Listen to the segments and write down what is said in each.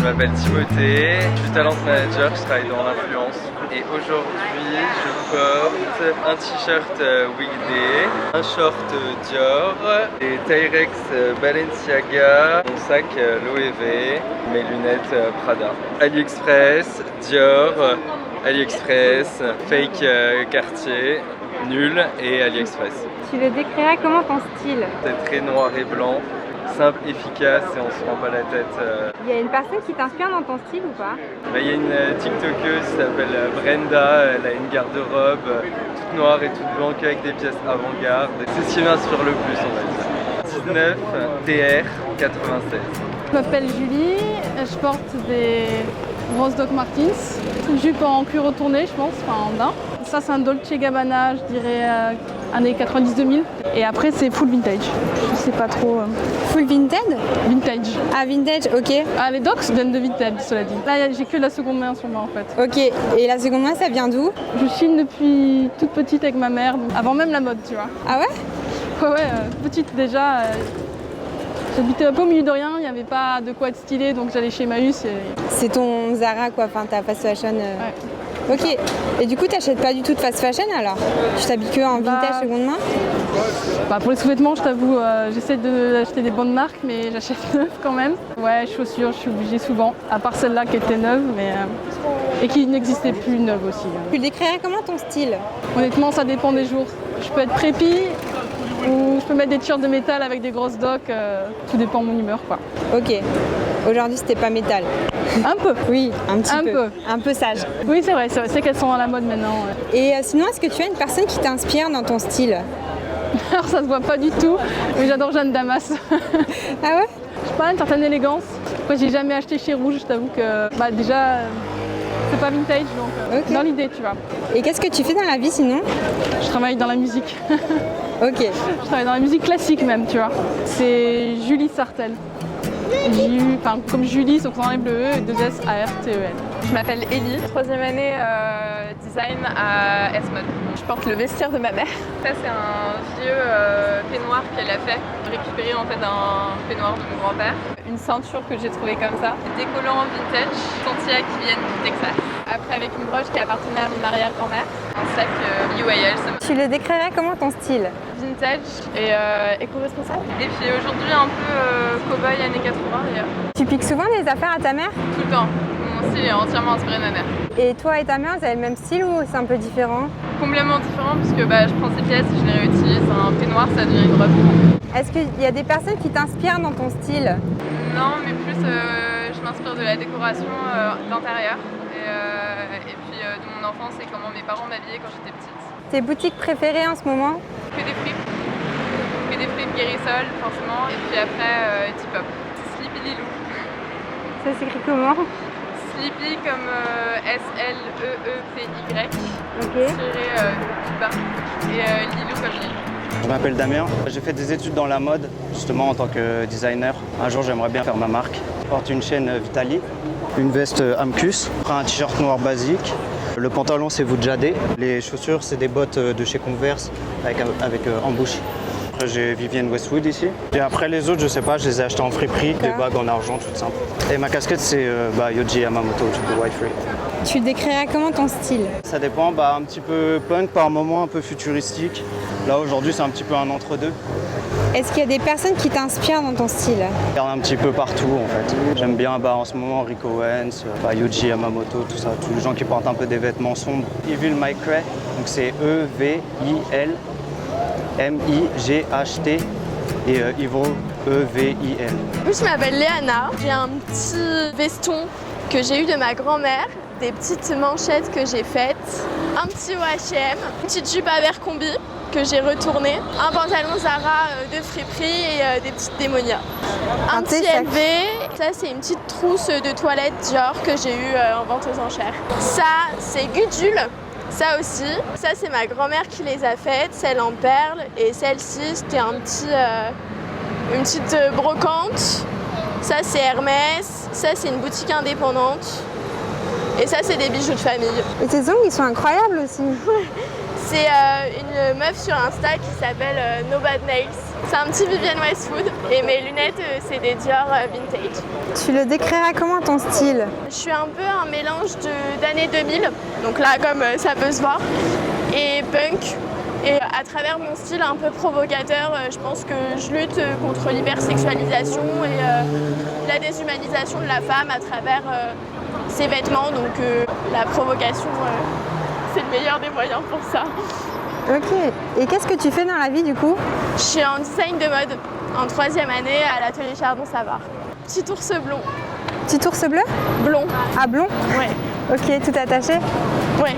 m'appelle Timothée, je suis talent manager, je travaille dans l'influence. Et aujourd'hui, je porte un t-shirt Weekday, un short Dior, des Tyrex Balenciaga, mon sac Loewe, mes lunettes Prada. AliExpress, Dior, AliExpress, fake Cartier, nul et AliExpress. Tu le décrirais comment ton style? C'est très noir et blanc, simple, efficace et on se prend pas la tête. Il y a une personne qui t'inspire dans ton style ou pas? Il y a une TikTokeuse qui s'appelle Brenda, elle a une garde-robe toute noire et toute blanche avec des pièces avant-garde. C'est ce qui m'inspire le plus on va dire. 19 TR 96. Je m'appelle Julie, je porte des grosses Doc Martens, une jupe en cuir retourné je pense, enfin en daim. Ça c'est un Dolce Gabbana, je dirais années 90-2000. Et après c'est full vintage, je sais pas trop. Full vintage? Vintage. Ah vintage, ok. Ah les Docs viennent de vintage cela dit. Là j'ai que la seconde main sur moi en fait. Ok, et la seconde main ça vient d'où? Je chine depuis toute petite avec ma mère, donc avant même la mode tu vois. Ah ouais? Ouais, petite déjà. J'habitais un peu au milieu de rien, il n'y avait pas de quoi être stylé donc j'allais chez Emmaüs. C'est ton Zara quoi, enfin ta fast fashion. Ouais. Ok, et du coup t'achètes pas du tout de fast fashion alors? Tu t'habilles que en vintage seconde main? Pour les sous-vêtements je t'avoue, j'essaie d'acheter des bonnes marques mais j'achète neuf quand même. Ouais, chaussures je suis obligée souvent, à part celle-là qui était neuve mais et qui n'existait plus neuve aussi. Tu le décrirais comment ton style? Honnêtement ça dépend des jours. Je peux être préppy ou je peux mettre des t-shirts de métal avec des grosses docks, tout dépend de mon humeur quoi. Ok, aujourd'hui c'était pas métal. Un peu. Oui, un petit peu. Un peu sage. Oui c'est vrai, c'est qu'elles sont à la mode maintenant. Ouais. Et sinon, est-ce que tu as une personne qui t'inspire dans ton style? Alors ça se voit pas du tout, mais j'adore Jeanne Damas. Ah ouais? Je sais pas, une certaine élégance. Après j'ai jamais acheté chez Rouge, je t'avoue que déjà c'est pas vintage donc dans l'idée tu vois. Et qu'est-ce que tu fais dans la vie sinon? Je travaille dans la musique. Ok. Je travaille dans la musique classique même tu vois. C'est Julie Sartel. Enfin comme Julie sauf qu'on enlève le E et 2 S A R T E L. Je m'appelle Ellie, 3e année design à S-Mode. Je porte le vestiaire de ma mère. Ça c'est un vieux peignoir qu'elle a fait, récupéré en fait d'un peignoir de mon grand-père. Une ceinture que j'ai trouvée comme ça, des collants vintage, Santia qui viennent du Texas. Après avec une broche qui appartenait à mon arrière-grand-mère, un sac UAL. Tu le décrirais comment ton style? Vintage et éco-responsable. Et puis aujourd'hui un peu cow-boy années 80 d'ailleurs. Tu piques souvent des affaires à ta mère? Tout le temps. Mon style est entièrement inspiré de ma mère. Et toi et ta mère, vous avez le même style ou c'est un peu différent? Complètement différent puisque je prends ces pièces et je les réutilise. Un peignoir ça devient une robe. Est-ce qu'il y a des personnes qui t'inspirent dans ton style? Non, mais plus je m'inspire de la décoration d'intérieur et puis de mon enfance et comment mes parents m'habillaient quand j'étais petite. Tes boutiques préférées en ce moment? Que des fripes. Que des fripes Guérissol forcément et puis après T-pop. Sleepy Lilou. Ça s'écrit comment? Sleepy comme S-L-E-E-P-Y. Ok. Tiré du bas. Et Lilou comme Lilou. Je m'appelle Damien, j'ai fait des études dans la mode, justement en tant que designer. Un jour j'aimerais bien faire ma marque. Je porte une chaîne Vitali, une veste Amcus, un t-shirt noir basique. Le pantalon c'est Vujade. Les chaussures c'est des bottes de chez Converse avec embouche. Après j'ai Vivienne Westwood ici. Et après les autres je sais pas, je les ai achetés en friperie, des bagues en argent tout simple. Et ma casquette c'est Yohji Yamamoto de White Free. Tu décrirais comment ton style? Ça dépend, un petit peu punk par moment, un peu futuristique. Là aujourd'hui c'est un petit peu un entre-deux. Est-ce qu'il y a des personnes qui t'inspirent dans ton style? Je regarde un petit peu partout en fait. J'aime bien en ce moment Rick Owens, Yohji Yamamoto, tout ça, tous les gens qui portent un peu des vêtements sombres. Evil Mike Ray, donc c'est E-V-I-L-M-I-G-H-T et Evil E-V-I-L. Je m'appelle Léana, j'ai un petit veston que j'ai eu de ma grand-mère, des petites manchettes que j'ai faites, un petit H&M, une petite jupe Abercrombie que j'ai retournée, un pantalon Zara de friperie et des petites démonias. Un petit LV, ça c'est une petite trousse de toilette Dior que j'ai eue en vente aux enchères. Ça c'est Gudule, ça aussi. Ça c'est ma grand-mère qui les a faites, celle en perles et celle-ci c'était une petite brocante. Ça c'est Hermès, ça c'est une boutique indépendante. Et ça, c'est des bijoux de famille. Et tes ongles, ils sont incroyables aussi. C'est une meuf sur Insta qui s'appelle No Bad Nails. C'est un petit Vivienne Westwood. Et mes lunettes, c'est des Dior vintage. Tu le décriras comment ton style? Je suis un peu un mélange d'années 2000. Donc là, comme ça peut se voir. Et punk. Et à travers mon style un peu provocateur, je pense que je lutte contre l'hypersexualisation et la déshumanisation de la femme à travers ses vêtements. Donc la provocation, c'est le meilleur des moyens pour ça. Ok. Et qu'est-ce que tu fais dans la vie du coup? Je suis en design de mode en 3e année à l'atelier Chardon-Savard. Petit ours blond. Petit ours bleu? Blond. Ah, blond? Ouais. Ok, tout attaché? Ouais.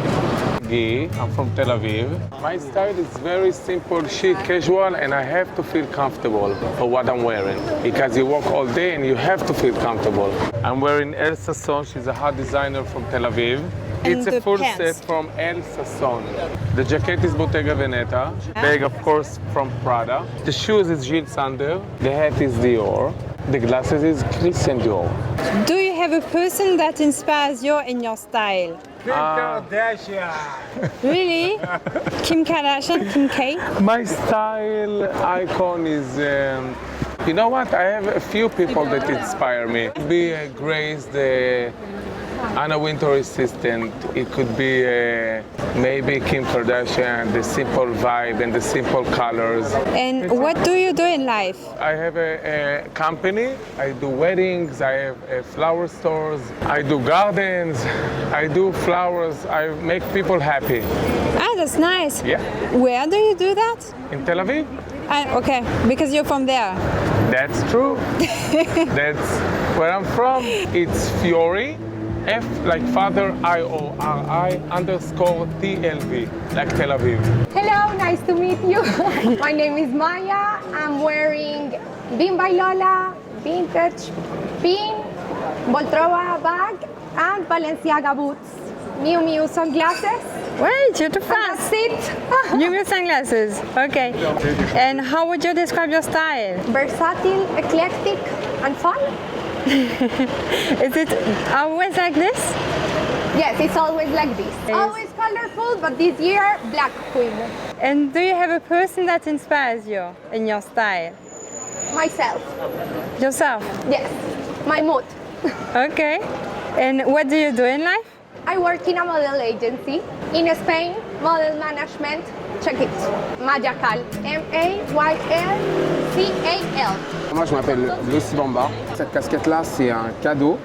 Guy, I'm from Tel Aviv. My style is very simple, chic, casual, and I have to feel comfortable for what I'm wearing because you work all day and you have to feel comfortable. I'm wearing Elle Sasson. She's a hot designer from Tel Aviv. And It's a the full pants. set from Elle Sasson. The jacket is Bottega Veneta. Bag, of course, from Prada. The shoes is Gilles Sander. The hat is Dior. The glasses is Christian Dior. Do you have a person that inspires you in your style? Really? Kim Kardashian? Kim K? My style icon is, you know what? I have a few people that inspire me. It could be Grace, the Anna Wintour assistant. It could be maybe Kim Kardashian, the simple vibe and the simple colors. And what do you do in life? I have a company. I do weddings. I have flower stores. I do gardens. I do flowers. I make people happy. Ah, that's nice. Yeah. Where do you do that? In Tel Aviv? Ah, okay, because you're from there. That's true. That's where I'm from. It's Fiori. F like father, IORI _ TLV, like Tel Aviv. Hello, nice to meet you. My name is Maya. I'm wearing Bim by Lola, vintage pin, Voltrova bag, and Balenciaga boots. Miu Miu sunglasses. Wait, you're too fast. That's it. You wear sunglasses. Okay. And how would you describe your style? Versatile, eclectic, and fun. Is it always like this? Yes, it's always like this. Always colorful, but this year, Black Queen. And do you have a person that inspires you in your style? Myself. Yourself? Yes, my mood. Okay. And what do you do in life? I work in a model agency in Spain, model management. Check it. Mayacal. Mayalcal. Moi, je m'appelle Lossi Bamba. Cette casquette-là, c'est un cadeau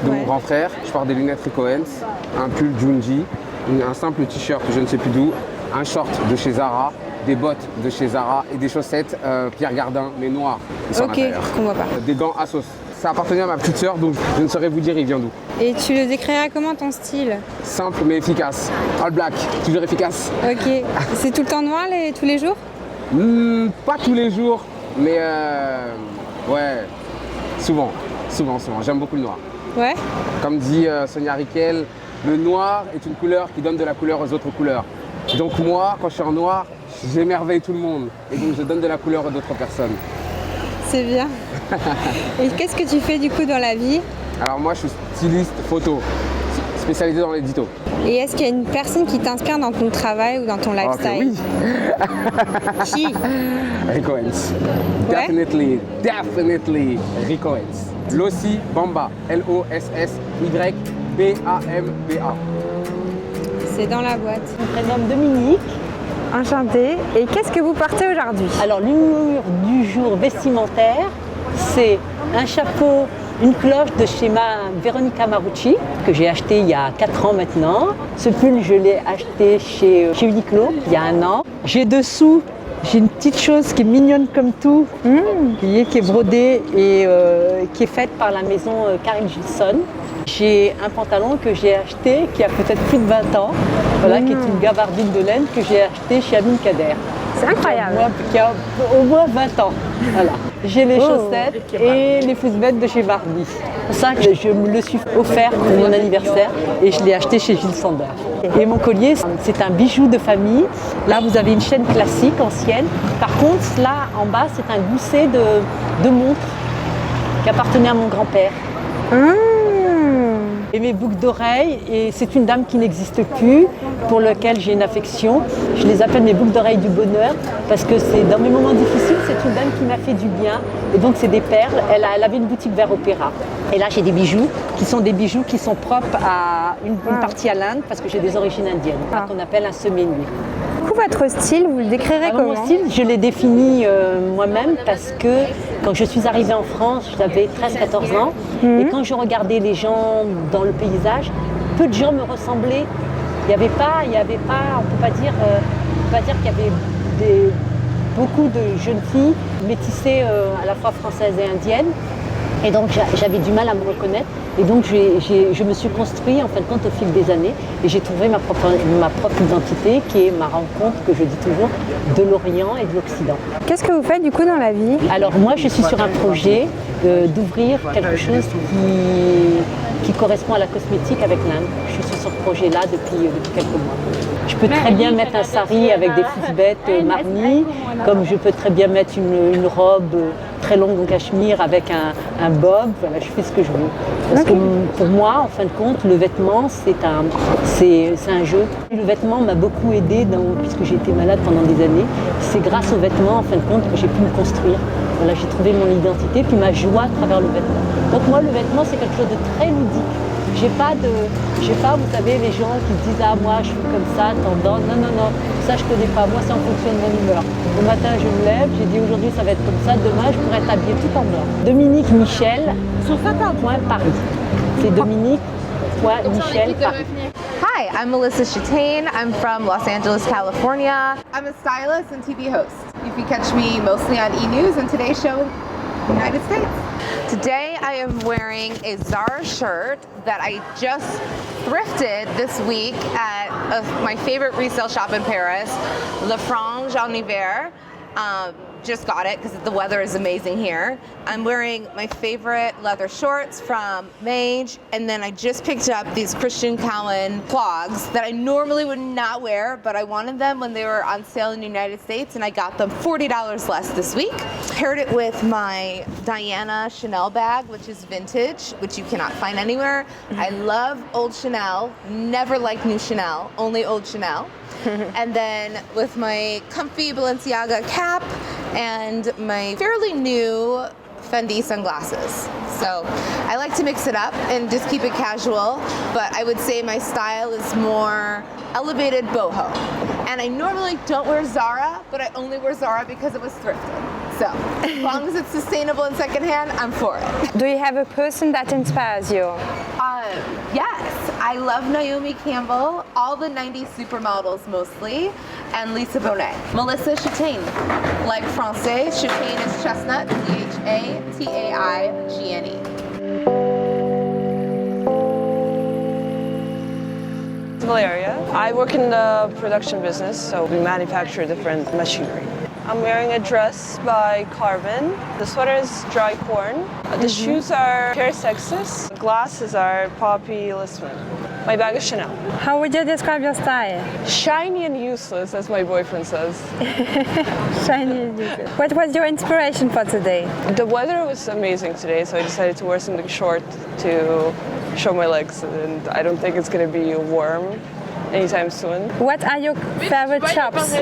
de mon grand frère. Je porte des lunettes Rick Owens, un pull Junji, un simple t-shirt, je ne sais plus d'où, un short de chez Zara, des bottes de chez Zara et des chaussettes Pierre Gardin, mais noires. Ils sont à Ok, l'intérieur. qu'on voit pas. Des gants Asos. Ça appartenait à ma petite sœur, donc je ne saurais vous dire il vient d'où. Et tu le décriras comment ton style? Simple mais efficace. All black, toujours efficace. Ok. C'est tout le temps noir tous les jours? Pas tous les jours, mais ouais, souvent. J'aime beaucoup le noir. Ouais. Comme dit Sonia Riquel, le noir est une couleur qui donne de la couleur aux autres couleurs. Donc moi, quand je suis en noir, j'émerveille tout le monde. Et donc je donne de la couleur à d'autres personnes. C'est bien. Et qu'est-ce que tu fais du coup dans la vie? Alors moi, je suis styliste photo, spécialisé dans l'édito. Et est-ce qu'il y a une personne qui t'inspire dans ton travail ou dans ton Ok, lifestyle? oui. Qui? Rick Owens. Ouais. Definitely Rick Owens. Lossi Bamba. L-O-S-S-Y-B-A-M-B-A. C'est dans la boîte. Je me prénomme Dominique. Enchantée. Et qu'est-ce que vous portez aujourd'hui? Alors l'humour du jour vestimentaire, c'est un chapeau, une cloche de chez Veronica Marucci, que j'ai acheté il y a 4 ans maintenant. Ce pull, je l'ai acheté chez Uniqlo il y a 1 an. J'ai dessous, j'ai une petite chose qui est mignonne comme tout, qui est brodée et qui est faite par la maison Karen Gilson. J'ai un pantalon que j'ai acheté qui a peut-être plus de 20 ans, voilà, qui est une gabardine de laine que j'ai acheté chez Amine Kader. C'est incroyable. Qui a au moins 20 ans. Voilà. J'ai les chaussettes et les fousbettes de chez Barbie. C'est pour ça que je me le suis offert pour mon anniversaire et je l'ai acheté chez Gilles Sander. Et mon collier, c'est un bijou de famille. Là, vous avez une chaîne classique, ancienne. Par contre, là, en bas, c'est un gousset de montre qui appartenait à mon grand-père. Et mes boucles d'oreilles, et c'est une dame qui n'existe plus, pour laquelle j'ai une affection. Je les appelle mes boucles d'oreilles du bonheur, parce que c'est dans mes moments difficiles, c'est une dame qui m'a fait du bien. Et donc c'est des perles. Elle avait une boutique vers Opéra. Et là j'ai des bijoux qui sont propres à une partie à l'Inde, parce que j'ai des origines indiennes, qu'on appelle un semé-nuit. Du coup, votre style, vous le décrirez comment? Mon style, je l'ai défini moi-même parce que quand je suis arrivée en France, j'avais 13-14 ans. Et quand je regardais les gens dans le paysage, peu de gens me ressemblaient. Il n'y avait pas, on ne peut pas dire qu'il y avait beaucoup de jeunes filles métissées à la fois françaises et indiennes. Et donc j'avais du mal à me reconnaître. Et donc je me suis construit en fin de compte au fil des années et j'ai trouvé ma propre identité qui est ma rencontre, que je dis toujours, de l'Orient et de l'Occident. Qu'est-ce que vous faites du coup dans la vie? Alors moi je suis sur un projet d'ouvrir quelque chose qui correspond à la cosmétique avec l'Inde. Je suis sur ce projet-là depuis quelques mois. Je peux très bien mettre un sari avec des foufbettes marnies, comme je peux très bien mettre une robe très longue en cachemire avec un bob. Voilà, je fais ce que je veux. Parce que pour moi, en fin de compte, le vêtement, c'est un jeu. Le vêtement m'a beaucoup aidée puisque j'ai été malade pendant des années. C'est grâce aux vêtements, en fin de compte, que j'ai pu me construire. Voilà, j'ai trouvé mon identité, puis ma joie à travers le vêtement. Donc moi, le vêtement, c'est quelque chose de très ludique. J'ai pas, vous savez, les gens qui disent « Ah, moi, je suis comme ça, tendance. » Non, ça, je connais pas. Moi, c'est en fonction de mon humeur. Le matin, je me lève, j'ai dit « Aujourd'hui, ça va être comme ça. Demain, je pourrais être habillée tout en blanc. » Dominique Michel, Paris. C'est Dominique.Michel Paris. Hi, I'm Melissa Chitane. I'm from Los Angeles, California. I'm a stylist and TV host. You can catch me mostly on E! News and Today's Show, United States. Today I am wearing a Zara shirt that I just thrifted this week at my favorite resale shop in Paris, La Frange en Hiver. Just got it because the weather is amazing here. I'm wearing my favorite leather shorts from Mage, and then I just picked up these Christian Cowan clogs that I normally would not wear, but I wanted them when they were on sale in the United States, and I got them $40 less this week. Paired it with my Diana Chanel bag, which is vintage, which you cannot find anywhere. I love old Chanel, never liked new Chanel, only old Chanel. And then with my comfy Balenciaga cap and my fairly new Fendi sunglasses. So I like to mix it up and just keep it casual, but I would say my style is more elevated boho. And I normally don't wear Zara, but I only wear Zara because it was thrifted. So as long as it's sustainable and secondhand, I'm for it. Do you have a person that inspires you? Yes, I love Naomi Campbell, all the 90s supermodels mostly, and Lisa Bonet. Melissa Chitane, like Francais, Chitane is chestnut, Chataigene. Valeria. I work in the production business, so we manufacture different machinery. I'm wearing a dress by Carmen. The sweater is dry corn. The shoes are Paris, Texas. The glasses are Poppy Listman. My bag is Chanel. How would you describe your style? Shiny and useless, as my boyfriend says. Shiny and useless. What was your inspiration for today? The weather was amazing today, so I decided to wear something short to show my legs, and I don't think it's going to be warm anytime soon. What are your favorite shops?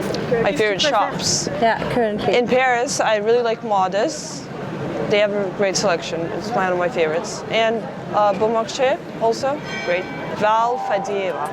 My favorite shops? Yeah, currently. In Paris, I really like Modest. They have a great selection. It's one of my favorites. And Bon Marché, also great. Val Fadieva.